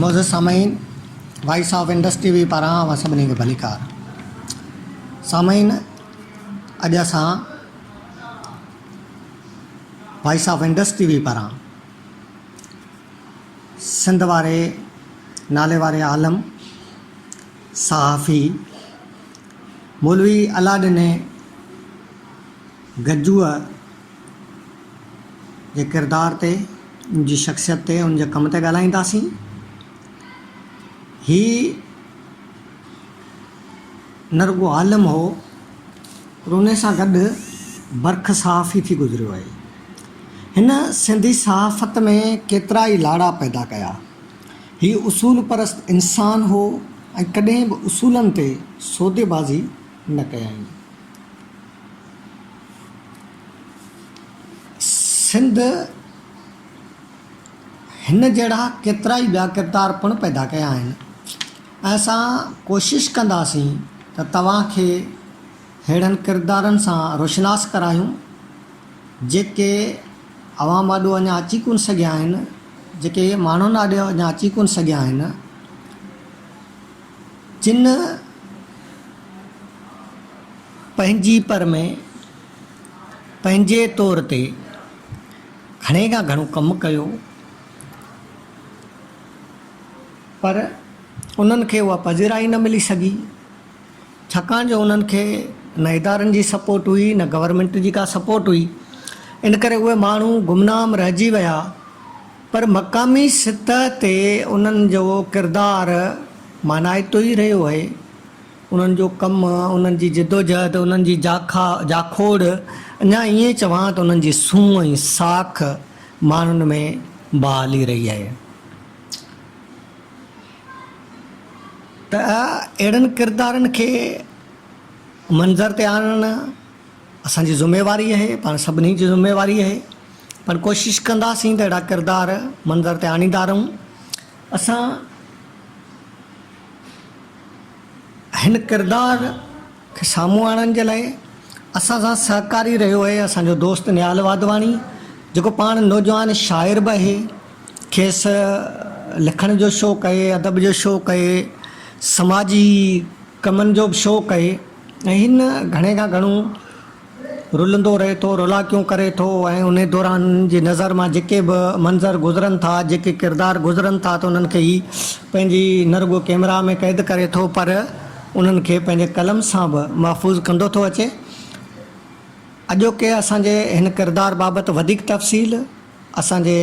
मौजूद सामीन voice of industry TV पारां सभिनी खे भलीकार। सामीन अॼु असां वॉइस ऑफ इंडस्ट्री टीवी पारां सिंध वारे नाले वारे आलम सहाफ़ी मौलवी अलादीन गज्जूअ जे किरदार ते, उनजी शख्सियत ते, उनजे कम ते ॻाल्हाईंदासीं। ही न रुॻो आलम हो, पर उन सां गॾु बरख सहाफ़ी थी गुज़रियो आहे। हिन सिंधी सहाफ़त में केतिरा ई लाड़ा पैदा कया। ही उसूल परस्त इंसान हो ऐं कॾहिं बि उसूलनि ते सौदेबाज़ी न कयाईं। सिंध हिन जहिड़ा केतिरा ई ॿिया किरदार पिणु पैदा कया आहिनि ऐं असां कोशिशि कंदासीं त तव्हांखे अहिड़नि किरदारनि सां रोशनास करायूं जेके अवाम ॾाढो अञा अची कोन सघिया आहिनि, जेके माण्हुनि ॾाढो अञा अची कोन सघिया आहिनि, जिन पंहिंजी पर में पंहिंजे तौर ते घणे खां घणो कमु कयो, पर उन्हनि खे उहा पज़िराई न मिली सघी, छाकाणि जो उन्हनि खे न इदारनि जी सपोर्ट हुई, न गवर्नमेंट जी का सपोर्ट हुई। इन करे उहे माण्हू गुमनाम रहिजी विया। पर मक़ामी सतह ते उन्हनि जो किरदार मानाइतो ई रहियो आहे। उन्हनि जो कमु, उन्हनि जी जिदोजहद, उन्हनि जी जाखोड़, अञा ईअं चवां त उन्हनि जी सूंह ऐं साख माण्हुनि में बहाली रही आहे। त अहिड़नि किरदारनि खे मंज़र ते आणणु असांजी ज़िम्मेवारी आहे, पाण सभिनी जी ज़िम्मेवारी आहे। पर कोशिशि कंदासीं त अहिड़ा किरदार मंज़र ते आणींदा रहूं। असां हिन किरदार खे साम्हूं आणण जे लाइ असां सां सहकारी रहियो आहे असांजो दोस्त निहाल वाधवानी, जेको पाण नौजवान शाइर बि आहे। खेसि लिखण जो शौक़ु आहे, अदब जो शौक़ु आहे, समाजी कमनि जो बि शौक़ु आहे। ऐं हिन घणे खां घणो रुलंदो रहे थो, रुलाकियूं करे थो ऐं उन दौरान जी नज़र मां जेके बि मंज़र गुज़रनि था, जेके किरदार गुज़रनि था, त उन्हनि खे ई पंहिंजी न रुॻो कैमरा में क़ैद करे थो, पर उन्हनि खे पंहिंजे कलम सां बि महफ़ूज़ कंदो थो अचे। अॼोके असांजे हिन किरदार बाबति वधीक तफ़सील असांजे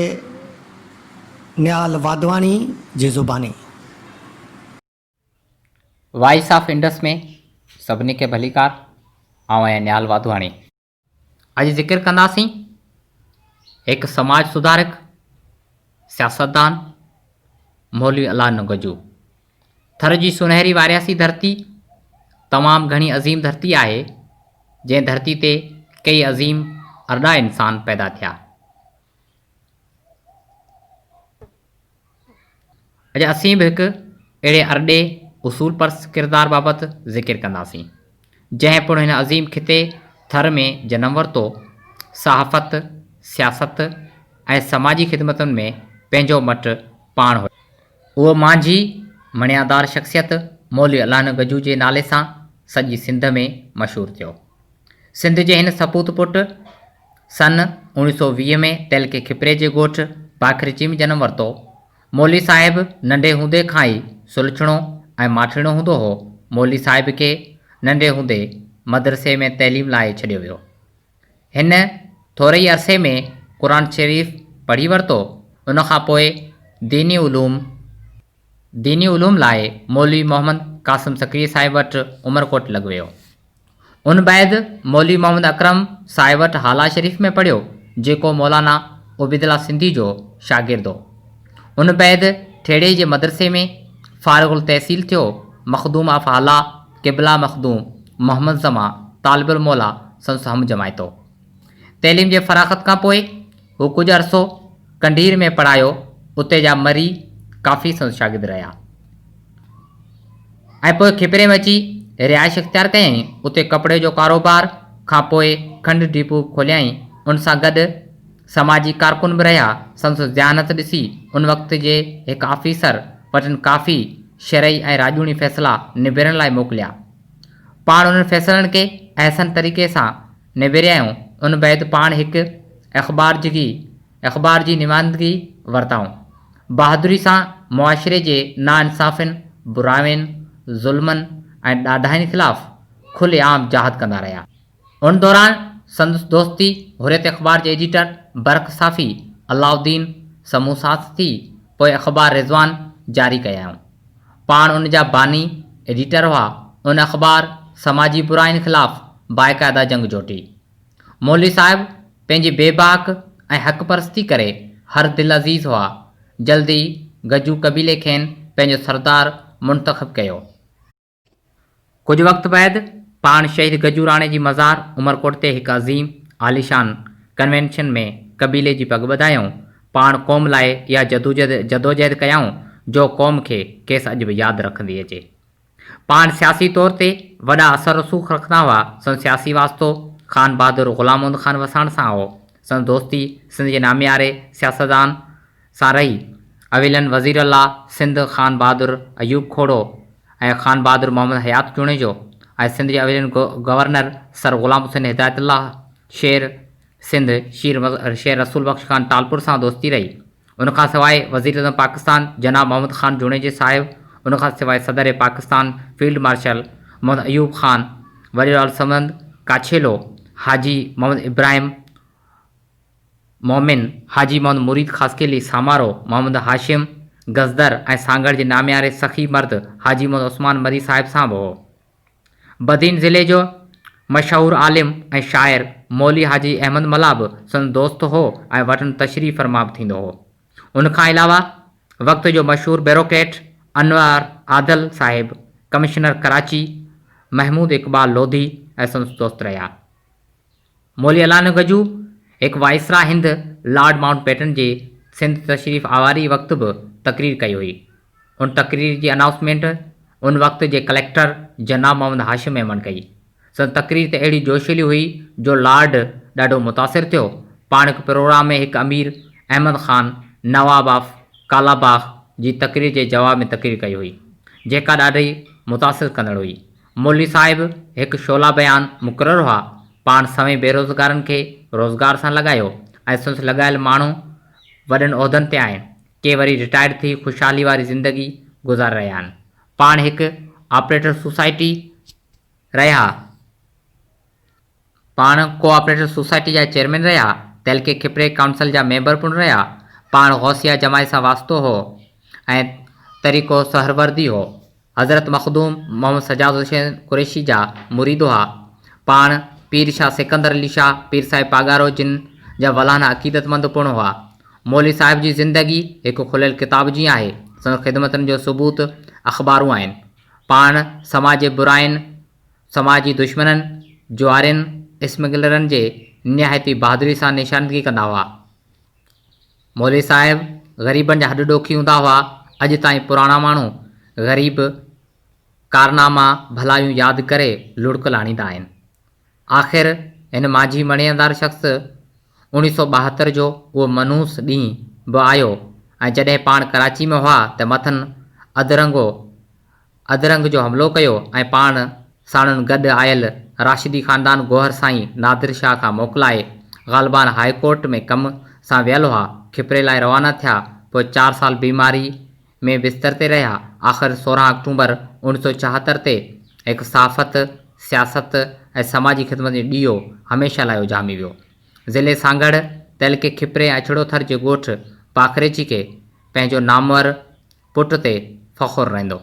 निहाल वाधवानी जी ज़ुबानी। वॉइस ऑफ इंडस में सभिनी खे भलीकार। आउं आहियां निहाल वाधवानी। अॼु ज़िक्र कंदासीं हिकु समाज सुधारक, सियासतदान मौलवी अलादीन गज्जू। थर जी सुनहरी वारियासी धरती तमामु घणी अज़ीम धरती आहे, जंहिं धरती ते कई अज़ीम अरड़ा इंसान पैदा थिया। अॼु असीं बि हिकु अहिड़े अरड़े उसूल परस्त किरदार बाबति ज़िक्र कंदासीं, जंहिं पिणु हिन अज़ीम खिते थर में जनम वरितो। सहाफ़त, सियासत ऐं समाजी ख़िदमतुनि में पंहिंजो मट पाण हुयो। उहो मांझी मणियादार शख़्सियत मौलवी अलादीन गज्जू जे नाले सां सॼी सिंध में मशहूरु थियो। सिंध जे हिन सपूत पुटु सन 1920 में तेलके खिपरे जे ॻोठु बाखरिची में जनम वरितो। मौलवी साहिबु नंढे हूंदे खां ई सुलछणो ऐं माठिणो हूंदो हो। मौलवी साहिब खे नंढे हूंदे मदरसे में तइलीम लाइ छॾियो वियो। हिन थोरे ई अरसे में क़ुरान शरीफ़ पढ़ी वरितो। उन खां पोइ दीनी उलूम लाइ मौलवी मोहम्मद क़ासिम सकरी साहिब वटि उमरकोट लॻ वियो। उन बैदि मौलवी मोहम्मद अकरम साहिब वटि हाला शरीफ़ में पढ़ियो, जेको मौलाना उबैदुल्लाह सिंधी जो शागिर्दु हो। उन बैदि ठेड़े जे मदरसे में फ़ारिग़ुल तहसील थियो। मखदूम ऑफ हाला क़िबला मखदूम मोहम्मद ज़मा तालिबुल मौला संस हम जमायतो। तइलीम जे फ़राख़त खां पोइ हू कुझु अरसो कंढीर में पढ़ायो। उते जा मरी काफ़ी संस शागिर्द रहिया ऐं पोइ खिपरे में अची रिहाइश इख़्तियार कयईं। उते कपिड़े जो कारोबार खां पोइ खंडु डिपो खोलियईं। उन सां गॾु समाजी कारकुन बि रहिया। संस ज़ियानत ॾिसी उन वक़्त जे हिकु ऑफिसर वटि काफ़ी शरई ऐं राॼूनी फ़ैसिला निबेरण लाइ मोकिलिया। पाण उन्हनि फ़ैसिलनि खे अहसन तरीक़े सां निबेरियाऊं। उन बैदि पाण हिकु अख़बार जी निमाइंदगी वरिताऊं। बहादुरी सां मुआशिरे जे नाइंसाफ़ियुनि, बुराइयुनि, ज़ुल्मनि ऐं ॾाढाइनि ख़िलाफ़ु खुले आम जहाद कंदा रहिया। उन दौरान संदसि दोस्ती हुरियत अख़बार जे एडिटर बरक़ साफ़ी अलाउद्दीन समूह सां थी पोइ अख़बार रिज़वान जारी कयाऊं। पाण उन जा बानी एडिटर हुआ। उन अख़बार समाजी बुराइनि ख़िलाफ़ु बाक़ाइदा जंग जोटी। मौलवी साहिब पंहिंजी बेबाक ऐं हक़ परस्ती करे हर दिल अज़ीज़ हुआ। जल्दी गजू कबीले खेनि पंहिंजो सरदार मुंतख़ब कयो। कुझु वक़्तु बैदि पाण शहीद गजू राणे जी मज़ार उमरकोट ते हिकु अज़ीम आलिशान कन्वेंशन में कबीले जी पग ॿधायूं। पाण क़ौम लाइ इहा जदोजहद कयाऊं जो क़ौम खे केस अॼु बि यादि रखंदी अचे। पाण सियासी तौर ते वॾा असर रसूख़ रखंदा हुआ। संदसि सियासी वास्तो ख़ान बहादुर ग़ुलाम मुहम्मद ख़ान वसाण सां हो। संदसि दोस्ती सिंध जे नामियारे सियासतदान सां रही। अवेलन वज़ीर अला सिंध ख़ान बहादुर अयूब खोड़ो ऐं ख़ान बहादुर मोहम्मद हयात चूंडिजो ऐं सिंध जे अवेलन गवर्नर सर ग़ुलाम हुसैन हिदायतुल्लाह शेर सिंध शेर रसूल बख़्श ख़ान टालपुर सां दोस्ती रही। उनखां सवाइ वज़ीर आज़म पाकिस्तान जनाब मोहम्मद ख़ान जुनेजा साहिब, उनखां सवाइ सदर पाकिस्तान फील्ड मार्शल मोहम्मद अयूब ख़ान, वज़ीर अलसमंद काछेलो, हाजी मोहम्मद इब्राहिम मोमिन, हाजी मोहम्मद मुरीद ख़ासकेली सामारो, मोहम्मद हाशिम गज़दर ऐं सांगड़ जे नामियारे सखी मर्द हाजी मोहम्मद उस्मान मरी साहिब सां बि हो। बदीन ज़िले जो मशहूरु आलिम ऐं शाइर मौली हाजी अहमद मला बि संदसि दोस्त हो ऐं वटि तशरीफ़ फरमा बि थींदो हो। उनखां अलावा वक़्त जो मशहूरु ब्यूरोक्रेट अनवर आदल साहिब, कमिश्नर कराची महमूद इक़बाल लोधी ऐं संदसि दोस्त रहिया। मौली अलान गजू हिकु वाइसरा हिंद लॉर्ड माउंटबेटन जे सिंध तशरीफ़ आवारी वक़्तु बि तक़रीर कई हुई। उन तक़रीर जी अनाउंसमेंट उन वक़्त जे कलेक्टर जनाब मोहम्मद हाशिम अहमद कई। संदसि तक़रीर त अहिड़ी जोशीली हुई जो लॉर्ड ॾाढो मुतासिर थियो। पाण हिकु प्रोग्राम में हिकु अमीर अहमद ख़ान नवाब ऑफ कालाबाग जी तक़रीर जे जवाब में तक़रीर कई हुई जेका ॾाढी मुतासिर कंदड़ हुई। मौलवी साहिब हिकु शोला बयान मुक़ररु हुआ। पाण सवें बेरोज़गारनि खे रोज़गार सां लॻायो ऐं संदसि लॻायल माण्हू वॾनि उहिदनि ते आहिनि के वरी रिटायर थी ख़ुशहाली वारी ज़िंदगी गुज़ारे रहिया आहिनि। पाण हिकु ऑपरेटर सोसाइटी रहिया। पाण कोऑपरेटिव सोसाइटी जा चेयरमैन रहिया। तहलके खिपरे काउंसिल जा मेंबर पिणु रहिया। पाण गौसिया जमाई सां वास्तो हो ऐं तरीक़ो सहरवर्दी हो। हज़रत मखदूम मोहम्मद सजाद हुसैन कुरैशी जा मुरीद हुआ। पाण पीर शाह सिकंदर अली शाह पीर साहिब पागारो जिन जा वलाना अक़ीदतमंद पिणु हुआ। मौलवी साहिब जी ज़िंदगी हिकु खुलियल किताब जी आहे। संदसि ख़िदमतनि जो सबूत अख़बारूं आहिनि। पाण समाज जे बुराइनि, समाजी दुश्मननि, जुआरियुनि, स्मगलरनि जे निहायती बहादुरी सां निशानदगी कंदा हुआ। मौलवी साहिब ग़रीबनि जा हॾ ॾोखी हूंदा हुआ। अॼु ताईं पुराणा माण्हू ग़रीब कारनामा भलायूं यादि करे लुड़क लाणींदा आहिनि। आख़िर हिन माझी मणियंदार शख़्स 1972 जो उहो मनहूस ॾींहुं बि आयो ऐं जॾहिं पाण कराची में हुआ त मथनि अदरंग जो हमिलो कयो ऐं पाण साणुनि गॾु आयल राशिदी ख़ानदान गोहर साईं नादिर शाह खां मोकिलाए ग़ालिबान हाई कोर्ट में कम सां वियल हुआ। खिपरे लाइ रवाना थिया। पोइ 4 साल बीमारी में बिस्तर ते रहिया। आख़िर 16 अक्टूबर 1974 ते हिकु सहाफ़त, सियासत ऐं समाजी ख़िदमत जो ॾीओ हमेशह लाइ उजामी वियो। ज़िले सांगड़ तहलके खिपरे ऐं अछड़ोथर जे ॻोठु पाखरेची खे पंहिंजो नामवर पुट ते फ़ख़ुरु रहंदो।